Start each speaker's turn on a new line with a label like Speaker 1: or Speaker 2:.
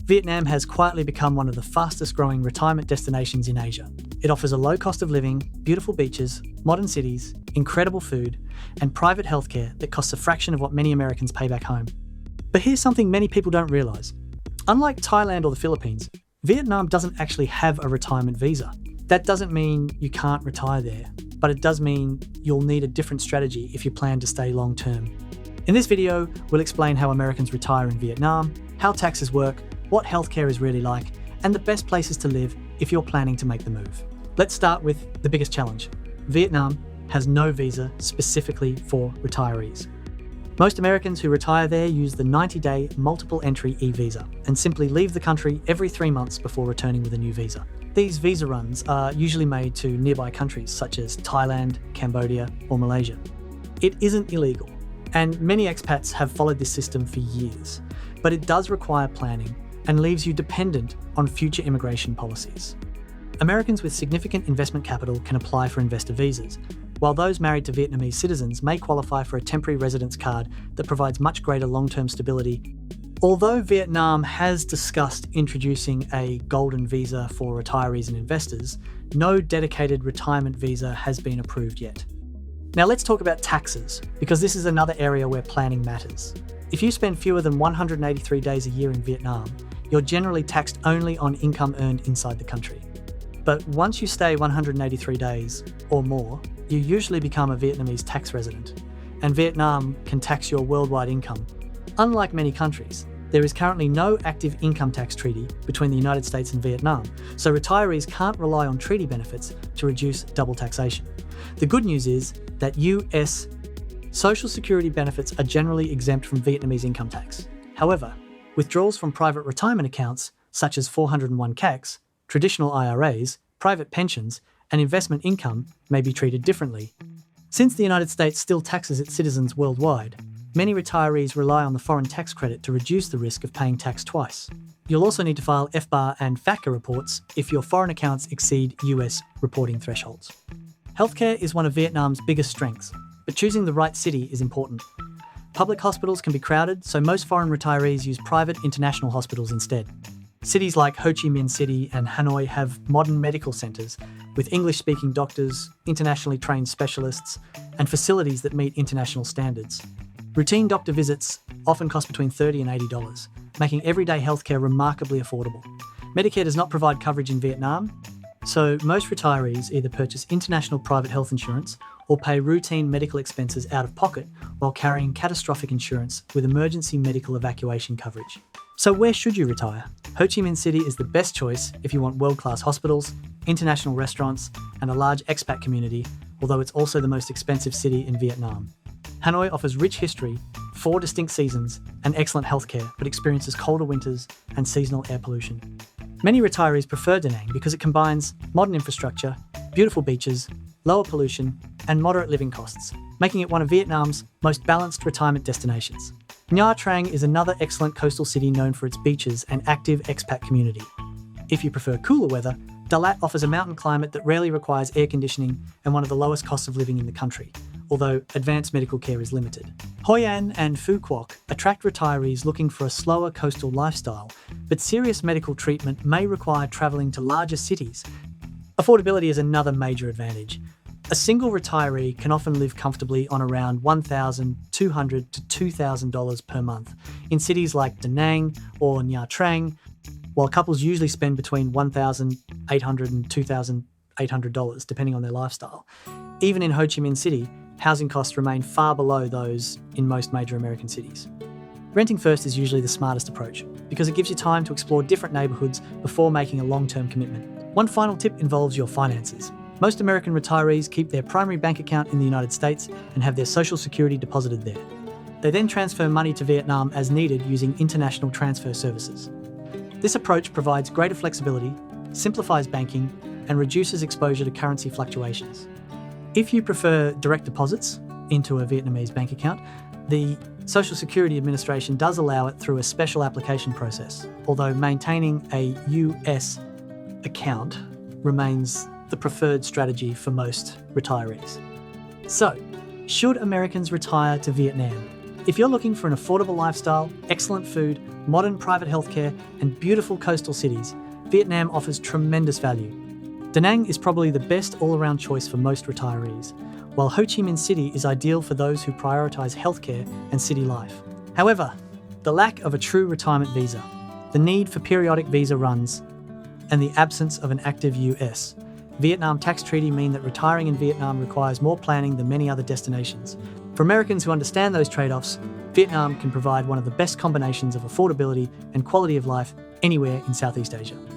Speaker 1: Vietnam has quietly become one of the fastest growing retirement destinations in Asia. It offers a low cost of living, beautiful beaches, modern cities, incredible food, and private healthcare that costs a fraction of what many Americans pay back home. But here's something many people don't realize. Unlike Thailand or the Philippines, Vietnam doesn't actually have a retirement visa. That doesn't mean you can't retire there, but it does mean you'll need a different strategy if you plan to stay long term. In this video, we'll explain how Americans retire in Vietnam, how taxes work, what healthcare is really like, and the best places to live if you're planning to make the move. Let's start with the biggest challenge. Vietnam has no visa specifically for retirees. Most Americans who retire there use the 90-day multiple entry e-visa and simply leave the country every 3 months before returning with a new visa. These visa runs are usually made to nearby countries such as Thailand, Cambodia, or Malaysia. It isn't illegal, and many expats have followed this system for years, but it does require planning and leaves you dependent on future immigration policies. Americans with significant investment capital can apply for investor visas, while those married to Vietnamese citizens may qualify for a temporary residence card that provides much greater long-term stability. Although Vietnam has discussed introducing a golden visa for retirees and investors, no dedicated retirement visa has been approved yet. Now let's talk about taxes, because this is another area where planning matters. If you spend fewer than 183 days a year in Vietnam, you're generally taxed only on income earned inside the country. But once you stay 183 days or more, you usually become a Vietnamese tax resident, and Vietnam can tax your worldwide income. Unlike many countries, there is currently no active income tax treaty between the United States and Vietnam, so retirees can't rely on treaty benefits to reduce double taxation. The good news is that US Social Security benefits are generally exempt from Vietnamese income tax. However, withdrawals from private retirement accounts, such as 401ks, traditional IRAs, private pensions, and investment income may be treated differently. Since the United States still taxes its citizens worldwide, many retirees rely on the foreign tax credit to reduce the risk of paying tax twice. You'll also need to file FBAR and FATCA reports if your foreign accounts exceed US reporting thresholds. Healthcare is one of Vietnam's biggest strengths, but choosing the right city is important. Public hospitals can be crowded, so most foreign retirees use private international hospitals instead. Cities like Ho Chi Minh City and Hanoi have modern medical centres with English-speaking doctors, internationally trained specialists, and facilities that meet international standards. Routine doctor visits often cost between $30 and $80, making everyday healthcare remarkably affordable. Medicare does not provide coverage in Vietnam, so most retirees either purchase international private health insurance or pay routine medical expenses out of pocket while carrying catastrophic insurance with emergency medical evacuation coverage. So where should you retire? Ho Chi Minh City is the best choice if you want world-class hospitals, international restaurants, and a large expat community, although it's also the most expensive city in Vietnam. Hanoi offers rich history, 4 distinct seasons, and excellent healthcare, but experiences colder winters and seasonal air pollution. Many retirees prefer Da Nang because it combines modern infrastructure, beautiful beaches, lower pollution, and moderate living costs, making it one of Vietnam's most balanced retirement destinations. Nha Trang is another excellent coastal city known for its beaches and active expat community. If you prefer cooler weather, Da Lat offers a mountain climate that rarely requires air conditioning and one of the lowest costs of living in the country, although advanced medical care is limited. Hoi An and Phu Quoc attract retirees looking for a slower coastal lifestyle, but serious medical treatment may require travelling to larger cities. Affordability is another major advantage. A single retiree can often live comfortably on around $1,200 to $2,000 per month in cities like Da Nang or Nha Trang, while couples usually spend between $1,800 and $2,800 depending on their lifestyle. Even in Ho Chi Minh City, housing costs remain far below those in most major American cities. Renting first is usually the smartest approach because it gives you time to explore different neighbourhoods before making a long-term commitment. One final tip involves your finances. Most American retirees keep their primary bank account in the United States and have their Social Security deposited there. They then transfer money to Vietnam as needed using international transfer services. This approach provides greater flexibility, simplifies banking, and reduces exposure to currency fluctuations. If you prefer direct deposits into a Vietnamese bank account, the Social Security Administration does allow it through a special application process, although maintaining a US account remains the preferred strategy for most retirees. So, should Americans retire to Vietnam? If you're looking for an affordable lifestyle, excellent food, modern private healthcare, and beautiful coastal cities, Vietnam offers tremendous value. Da Nang is probably the best all-around choice for most retirees, while Ho Chi Minh City is ideal for those who prioritize healthcare and city life. However, the lack of a true retirement visa, the need for periodic visa runs, and the absence of an active US Vietnam tax treaty mean that retiring in Vietnam requires more planning than many other destinations. For Americans who understand those trade-offs, Vietnam can provide one of the best combinations of affordability and quality of life anywhere in Southeast Asia.